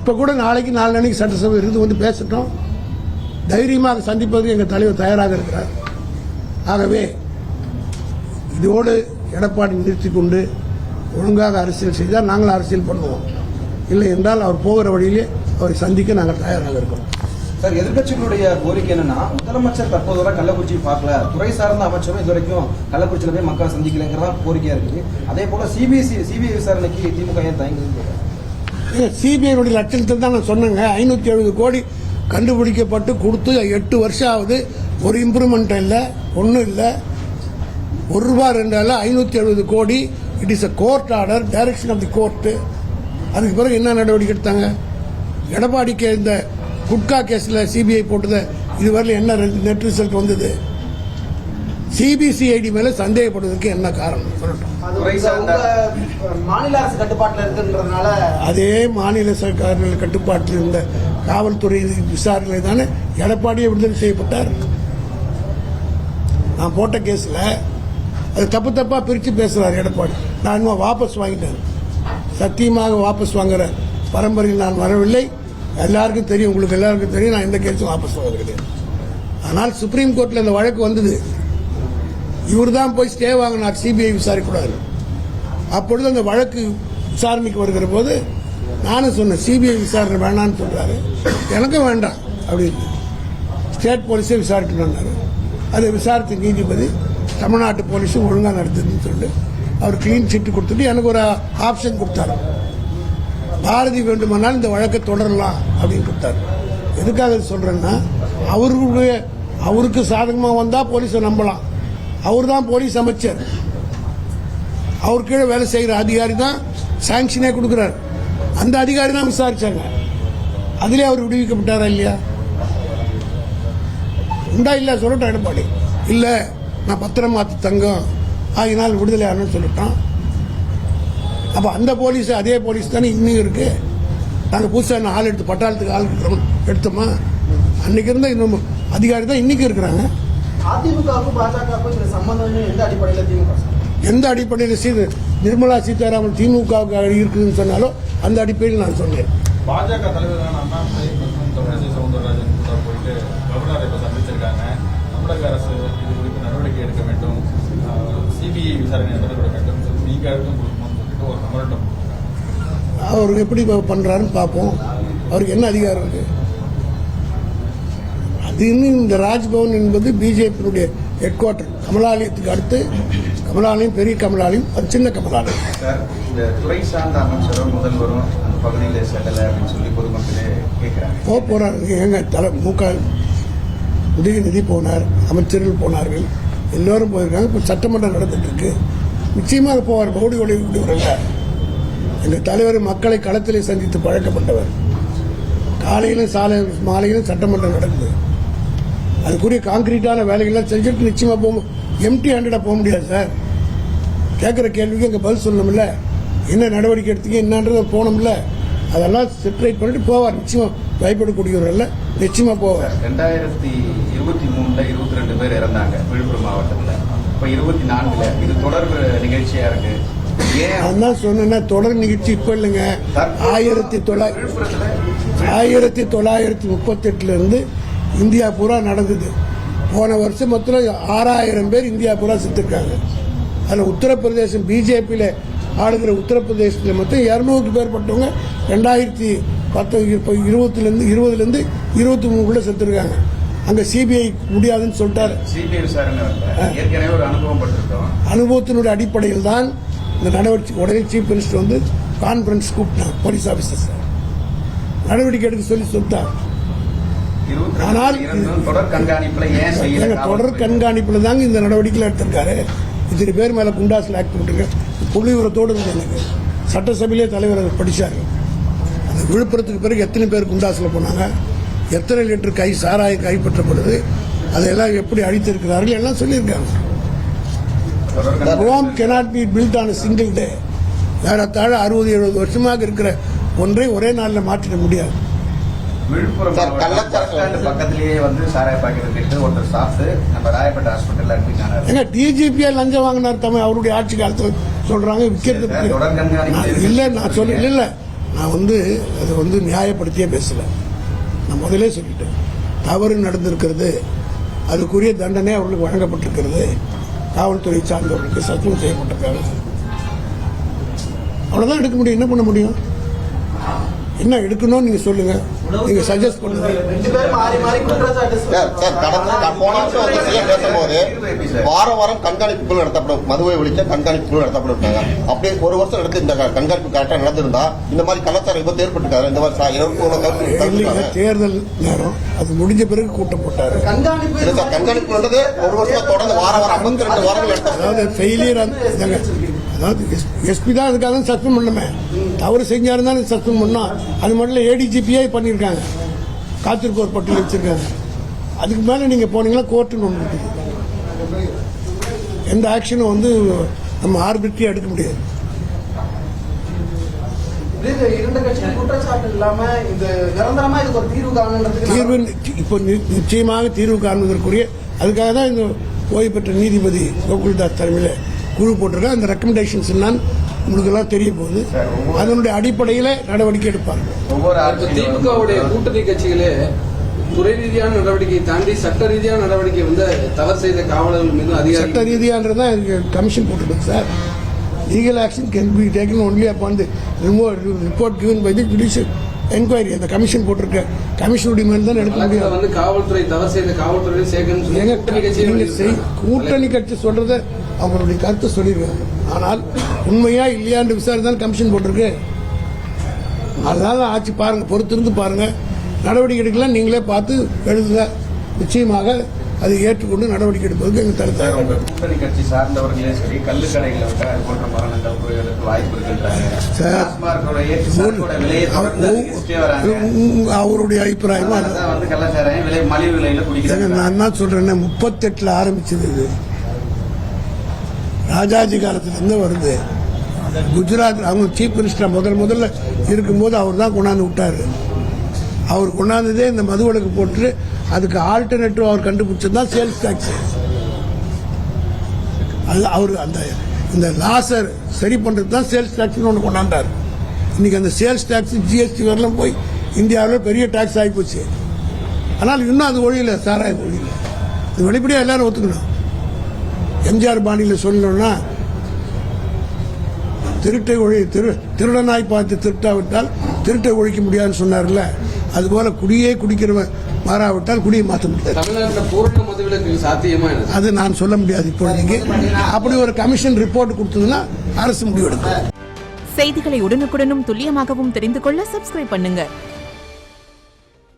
இப்போ கூட நாளைக்கு நாளன்னைக்கு சட்டசபை இருந்து வந்து பேசட்டும், தைரியமாக சந்திப்பதற்கு எங்கள் தலைவர் தயாராக இருக்கிறார். ஆகவே இதோடு எடப்பாடி நிறுத்தி கொண்டு ஒழுங்காக அரசியல் செய்தால் நாங்கள் அரசியல் பண்ணுவோம். இல்லை என்றால் அவர் போகிற வழியிலே அவரை சந்திக்க நாங்கள் தயாராக இருக்கோம். சார், எதிர்கட்சிகளுடைய கோரிக்கை என்னன்னா, முதலமைச்சர் தற்போது வரை கள்ளக்குறிச்சி பார்க்கல, துறை சார்ந்த அமைச்சரும் இது வரைக்கும் கள்ளக்குறிச்சியில போய் மக்கள் சந்திக்கலைங்கிறதா கோரிக்கையா இருக்கு. அதே போல சிபிஐ விசாரணைக்கு திமுக ஏன் தயங்குது? சிபிஐ லட்சணத்தில் தான் நான் சொன்னேங்க. 570 கோடி கண்டுபிடிக்கப்பட்டு கொடுத்து 8 வருஷம் ஆகுது. ஒரு இம்ப்ரூவ்மெண்ட் இல்லை, ஒன்றும் இல்லை. ₹1 2 570 கோடி. It is a court order, direction of the court. அதுக்கு பிறகு என்ன நடவடிக்கை எடுத்தாங்க? எடப்பாடிக்கு இந்த குட்கா கேஸ்ல சிபிஐ போட்டது இதுவரையில் என்ன நெட் ரிசல்ட் வந்தது? சிபிசிஐடி மேல சந்தேகப்படுவதற்கு என்ன காரணம் சொல்லட்டும். மாநில அரசு கட்டுப்பாட்டில் இருக்குன்றதுனால அதே மாநில சர்க்கார்கள் கட்டுப்பாட்டில் இருந்த காவல்துறை விசாரணை தானே எடப்பாடியை விடுதலை செய்யப்பட்டார். நான் போட்ட கேஸ்ல அது தப்பா பிரிச்சு பேசுறாரு எடப்பாடி. நான் இன்னும் வாபஸ் வாங்கிட்டேன். சத்தியமாக வாபஸ் வாங்குற பரம்பரையில் நான் வரவில்லை. எல்லாருக்கும் தெரியும், உங்களுக்கு எல்லாருக்கும் தெரியும், நான் எந்த கேஸும் வாபஸ் வாங்க கிடையாது. ஆனால் சுப்ரீம் கோர்ட்டில் இந்த வழக்கு வந்தது. இவர் தான் போய் ஸ்டே வாங்கினார், சிபிஐ விசாரிக்கூடாது. அப்பொழுது அந்த வழக்கு விசாரணைக்கு வருகிற போது நானும் சொன்னேன், சிபிஐ விசாரணை வேணான்னு சொல்றாரு, எனக்கும் வேண்டாம் அப்படின்னு. ஸ்டேட் போலீஸே விசாரிக்கணும்னாரு. அதை விசாரித்த நீதிபதி தமிழ்நாட்டு போலீஸும் ஒழுங்காக நடத்துதுன்னு சொல்லிட்டு அவர் கிளீன் சிட்டு கொடுத்துட்டு எனக்கு ஒரு ஆப்ஷன் கொடுத்தாரு. பாரதி வேண்டுமானால் இந்த வழக்கை தொடரலாம் அப்படின்னு கொடுத்தாரு. எதுக்காக சொல்றேன்னா, அவருக்கு சாதகமாக வந்தா போலீஸை நம்பலாம். அவர் தான் போலீஸ் அமைச்சர், அவர் கீழே வேலை செய்கிற அதிகாரி தான் சாங்ஷனே கொடுக்கிறார். அந்த அதிகாரி தான் விசாரிச்சாங்க. அதிலே அவர் விடுவிக்கப்பட்டாரா இல்லையா? உண்டா இல்ல சொல்லட்டும் எடப்பாடி. இல்ல நான் பத்திரம் மாத்து தங்கம் ஆகினால் விடுதலை ஆகணும்னு சொல்லிட்டான். அப்ப அந்த போலீஸ் அதே போலீஸ் தானே இன்னும் இருக்கு. நாங்கள் புதுசாக ஆள் எடுத்து பட்டாளத்துக்கு ஆள் எடுத்தோமா? அன்னைக்கு இருந்த இன்னும் அதிகாரி தான் இன்னைக்கு இருக்கிறாங்க. எந்த அடிப்படையில் நிர்மலா சீதாராமன் திமுகவுக்கு இருக்குதுன்னு சொன்னாலும் அந்த அடிப்படையில் நான் சொன்னேன். பாஜக தலைவரான அண்ணாமலை மற்றும் தமிழிசை சவுந்தரராஜன் போயிட்டு கவர்னரை இப்ப சந்திச்சிருக்காங்க. தமிழக அரசு இது குறித்து நடவடிக்கை எடுக்க வேண்டும், சிபிஐ விசாரணை நடத்த வேண்டும், நீங்க அழுத்தம் கொடுக்கணும்னு சொல்லிட்டு ஒரு மெமரண்டம் கொடுத்துருக்காங்க. அவர் எப்படி பண்றாருன்னு பார்ப்போம். அவருக்கு என்ன அதிகாரம் இருக்கு? அது இன்னும் இந்த ராஜ்பவன் என்பது பிஜேபியினுடைய ஹெட் குவார்டர். கமலாலயத்துக்கு அடுத்து கமலாலயம், பெரிய கமலாலயம், அது சின்ன கமலாலயம். இந்த துறை சார்ந்த அமைச்சரும் முதல்வரும் அந்த பகுதியில் செல்லல அப்படின்னு சொல்லி பொதுமக்களே கேட்கிறாங்க. போறாங்க. எங்க தலை உதயநிதி போனார், அமைச்சர்கள் போனார்கள், எல்லோரும் போயிருக்காங்க. இப்போ சட்டமன்றம் நடந்துட்டு இருக்கு. நிச்சயமாக போவார். பவுடி விடுவதில்லை. எங்க தலைவர் மக்களை களத்திலே சந்தித்து பழக்கப்பட்டவர். காலையிலும் மாலையிலும் சட்டமன்றம் நடக்குது. அதுக்குரிய கான்கிரீட்டான வேலைகள்லாம் செஞ்சுட்டு நிச்சயமா போக எம்டி ஹேண்டடா போக முடியாது சார். கேட்கிற கேள்விக்கு எங்க பதில் சொல்லணும்ல, என்ன நடவடிக்கை எடுத்தீங்க என்னன்றத போனோம்ல, அதெல்லாம் செப்பரேட் பண்ணிட்டு போவார். நிச்சயமா பயப்படக்கூடியவர் அல்ல, நிச்சயமா போவார். 2023 22 பேர் இறந்தாங்க விழுப்புரம் மாவட்டத்தில். இப்ப 24 இது தொடர் நிகழ்ச்சியா இருக்கு. அதான் சொன்ன தொடர் நிகழ்ச்சி இப்ப இல்லைங்க. 1938 இருந்து இந்தியா பூரா நடந்தது. போன வருஷம் மொத்தம் 6000 பேர் இந்தியா பூரா செத்துருக்காங்க. அதுல உத்தரப்பிரதேசம் பிஜேபியில ஆளுகிற உத்தரப்பிரதேசத்தில் மொத்தம் 200 பேர் பட்டவங்க 2020 இருந்து 23 செத்துருக்காங்க. அங்க சிபிஐ முடியாதுன்னு சொல்லிட்டாரு. அனுபவத்தினுடைய அடிப்படையில் தான் இந்த நடவடிக்கை. உடனே சீஃப் மினிஸ்டர் வந்து கான்பரன்ஸ் கூப்பிட்டாங்க போலீஸ் ஆபீசர்ஸ், நடவடிக்கை எடுக்க சொல்லி சொல்லிட்டார். ஆனால் தொடர் கண்காணிப்புல தாங்க இந்த நடவடிக்கை எடுத்திருக்காரு. இத்தனை பேர் மேல குண்டாஸ்ல ஆக்ட் பண்ணிருக்க புள்ளிவிவரத்தோடு இருந்து எனக்கு சட்டசபையிலே தலைவர் படிச்சாரு. அந்த விழுப்புரத்துக்கு பிறகு எத்தனை பேர் குண்டாஸ்ல போனாங்க, எத்தனை லிட்டர் சாராயம் கைப்பற்றப்படுது, அதெல்லாம் எப்படி அழித்திருக்கிறார்கள் எல்லாம் சொல்லியிருக்காங்க. Rome cannot be built on a single day. ஏறத்தாழ 60-70 வருஷமாக இருக்கிற ஒன்றை ஒரே நாளில் மாற்றிட முடியாது. டிஜிபியா லஞ்சம் வாங்கினார் தமிழ் அவருடைய ஆட்சி காலத்தில் சொல்றாங்க. விற்கிறது இல்ல, நான் சொல்ல இல்ல, நான் அதை நியாயப்படுத்தியே பேசலை. நான் முதலே சொல்லிட்டேன், தவறு நடந்திருக்கிறது, அதுக்குரிய தண்டனை அவர்களுக்கு வழங்கப்பட்டிருக்கிறது, காவல்துறை சார்ந்தவர்களுக்கு சஸ்பெண்ட் செய்யப்பட்டிருக்காங்க. அவ்வளோதான் எடுக்க முடியும். என்ன பண்ண முடியும்? என்ன எடுக்கணும்னு நீங்க சொல்லுங்க, நீங்க சஜஸ்ட் பண்ணுங்க. ரெண்டு பேரும் மாறி மாறி குற்றச்சாட்டு சார் போன வருஷம் வந்து சிஎம் பேசும்போது வாரம் கண்காணிப்பு குழு நடத்தப்படும், மதுவை ஒழிக்க கண்காணிப்பு குழு நடத்தப்பட்டிருக்காங்க. அப்படியே ஒரு வருஷம் எடுத்து இந்த கண்காணிப்பு கரெக்டாக நடந்திருந்தா இந்த மாதிரி கலாச்சாரம் விபத்து ஏற்பட்டிருக்காரு. இந்த மாதிரி தேர்தல் நேரம் அது முடிஞ்ச பிறகு கூட்டம் போட்டாரு. கண்காணிப்பு ஒரு வருஷம் தொடர்ந்து வாரம் 52 வாரங்கள் அதாவது ஃபெயிலியர். அதாவது எஸ்பி தான் அதுக்காக தான் சஸ்பெண்ட் பண்ணமே, தவறு செஞ்சா இருந்தாலும் சஸ்பெண்ட் பண்ணோம். அது மட்டும் ஏடிஜிபியே பண்ணியிருக்காங்க, காத்திருப்போர் பட்டியல் வச்சிருக்காங்க. அதுக்கு மேலே நீங்கள் போனீங்கன்னா கோர்ட்டுன்னு ஒன்று இருக்குது. எந்த ஆக்ஷனும் நம்ம ஆர்பிட்ரியாக எடுக்க முடியாது. இரண்டு கட்சிகள் குற்றச்சாட்டு இல்லாம இந்த நிரந்தரமா இதுக்கு ஒரு தீர்வு காணுன்றதுக்கு தீர்வு இப்போ நிச்சயமாக தீர்வு காணுவதற்குரிய அதுக்காக தான் இந்த ஓய்வு பெற்ற நீதிபதி கோகுல்தாஸ் தலைமையில் குழு போட்டிருக்க. அந்த ரெக்கமெண்டேஷன்ஸ் என்னன்னு உங்களுக்கு எல்லாம் தெரிய போகுது. அதனுடைய அடிப்படையில் நடவடிக்கை எடுப்பாங்க. திமுகவுடைய கூட்டணி கட்சிகளே துறை ரீதியான நடவடிக்கை தாண்டி சட்ட ரீதியான நடவடிக்கை தவறு செய்த காவலர்கள் மீது அதிகாரி சட்ட ரீதியானதான் கமிஷன் போட்டிருக்கு sir. Legal action can be taken only upon the report given by the judicial enquiry. அந்த கமிஷன் போட்டிருக்க கமிஷனுடைய மேல் தான் எடுக்க முடியும். காவல்துறை தவறு செய்த காவல்துறை கூட்டணி கட்சி சொல்றத அவங்களுடைய கருத்தை சொல்லியிருக்காங்க. ஆனால் உண்மையா இல்லையான்னு விசாரித்தான் கமிஷன் போட்டிருக்கு. அதனால ஆட்சி பாருங்க, பொறுத்திருந்து பாருங்க, நடவடிக்கை எடுக்கலாம். நீங்களே பார்த்து எழுதுங்க. நிச்சயமாக அதை ஏற்றுக்கொண்டு நடவடிக்கை எடுப்பதற்கு எங்கள் தரத்தாங்க. கூட்டணி கட்சி சார்ந்தவர்களே சரி, கள்ளுக்கடைகளை விட்டு அது போன்ற மரணங்கள் புரிவதற்கு வாய்ப்பு அவருடைய அபிப்பிராயமா கள்ளச்சாராயம் விலை மலிவு விலையில குடிக்கிறாங்க. நான் என்ன சொல்றேன்னா 38 ஆரம்பிச்சது இது. ராஜாஜி காலத்திலிருந்து வருது. குஜராத் அவங்க சீஃப் மினிஸ்டர் முதல்ல இருக்கும்போது அவர் தான் கொண்டாந்து விட்டாரு. அவர் கொண்டாந்ததே இந்த மதுவிலக்கு போட்டு அதுக்கு ஆல்டர்னேட்டிவ் அவர் கண்டுபிடிச்சது தான் சேல்ஸ் டாக்ஸ். அது அவர் இந்த லாஸை சரி பண்றது தான் சேல்ஸ் டாக்ஸ்னு ஒன்று கொண்டாந்தார். இன்னைக்கு அந்த சேல்ஸ் டாக்ஸ் ஜிஎஸ்டி வரலாம் போய் இந்தியாவில் பெரிய டாக்ஸ் ஆகி போச்சு. ஆனால் இன்னும் அது ஒழியல, சாராயம் ஒழியல. இது வெளிப்படையாக எல்லாரும் ஒத்துக்கணும். எம்ஜிஆர் பாணியில் சொல்லணும்னா திருடனாய் பார்த்து திருட்டாவிட்டால் திருட்டை ஒழிக்க முடியாதுன்னு சொன்னார்ல, அதுபோல குடியே குடிக்கிறவன் மாறாவிட்டால் குடியை மாற்ற முடியாது. தமிழ்நாட்டில் பூரண மதுவிலக்கு சாத்தியமா? அது நான் சொல்ல முடியாது இப்போதைக்கு. அப்படி ஒரு கமிஷன் ரிப்போர்ட் கொடுத்ததுன்னா அரசு முடிவெடுக்கும். செய்திகளை உடனுக்குடனும் துல்லியமாகவும் தெரிந்து கொள்ள சப்ஸ்கிரைப் பண்ணுங்க.